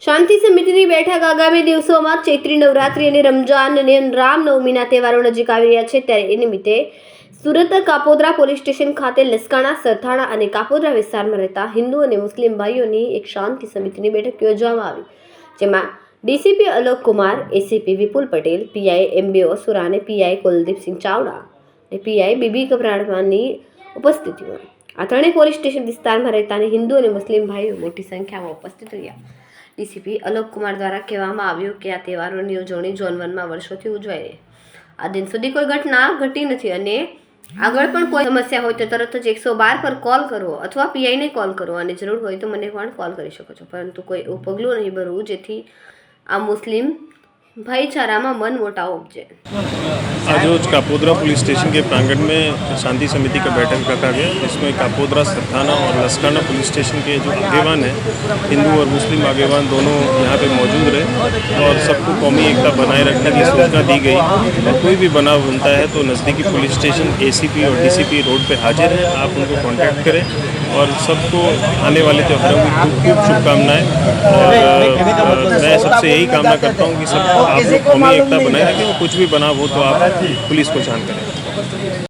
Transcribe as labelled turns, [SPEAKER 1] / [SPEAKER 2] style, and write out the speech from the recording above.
[SPEAKER 1] શાંતિ સમિતિની બેઠક આગામી દિવસોમાં ચૈત્રી નવરાત્રી અને રમજાન અને રામનવમીના તહેવારો નજીક આવી રહ્યા છે, ત્યારે એ નિમિત્તે સુરત કાપોદ્રા પોલીસ સ્ટેશન ખાતે લસકાણા, સરથાણા અને કાપોદ્રા વિસ્તારમાં રહેતા હિન્દુ અને મુસ્લિમ ભાઈઓની એક શાંતિ સમિતિની બેઠક યોજવામાં આવી, જેમાં ડીસીપી અલોક કુમાર, એસીપી વિપુલ પટેલ, પીઆઈ એમબી ઓસુરા અને પીઆઈ કુલદીપસિંહ ચાવડા અને પીઆઈ બીબી કપરાડવાની ઉપસ્થિતિમાં આ ત્રણેય પોલીસ સ્ટેશન વિસ્તારમાં રહેતા હિન્દુ અને મુસ્લિમ ભાઈઓ મોટી સંખ્યામાં ઉપસ્થિત રહ્યા। ડીસીપી અલોક કુમાર દ્વારા કહેવામાં આવ્યું કે આ તહેવારોની ઉજવણી ઝોન 1માં વર્ષોથી ઉજવાઈ રહી છે। આ દિન સુધી કોઈ ઘટના ઘટી નથી અને આગળ પણ કોઈ સમસ્યા હોય તો તરત જ 112 પર કોલ કરવો અથવા પીઆઈને કોલ કરવો અને જરૂર હોય તો મને પણ કોલ કરી શકો છો, પરંતુ કોઈ એવું પગલું નહીં ભરવું જેથી આ મુસ્લિમ भाईचाराમાં मन मोटाव उपजे।
[SPEAKER 2] आज रोज कापोद्रा पुलिस स्टेशन के प्रांगण में शांति समिति का बैठक रखा गया, जिसमें कापोद्रा, सरथाना और लसकाना पुलिस स्टेशन के जो आगेवान हैं, हिंदू और मुस्लिम आगेवान दोनों यहाँ पे मौजूद रहे और सबको कौमी एकता बनाए रखने की सूचना दी गई। और कोई भी बनाव बनता है तो नज़दीकी पुलिस स्टेशन एसीपी और डीसीपी रोड पे हाजिर है, आप उनको कॉन्टैक्ट करें और सबको आने वाले त्योहारों की खूब खूब शुभकामनाएं। और मैं सबसे यही कामना करता हूँ कि सब आप लोग कौमी एकता बनाए रखें, कुछ भी बनाव हो तो आप पुलिस को जान करें।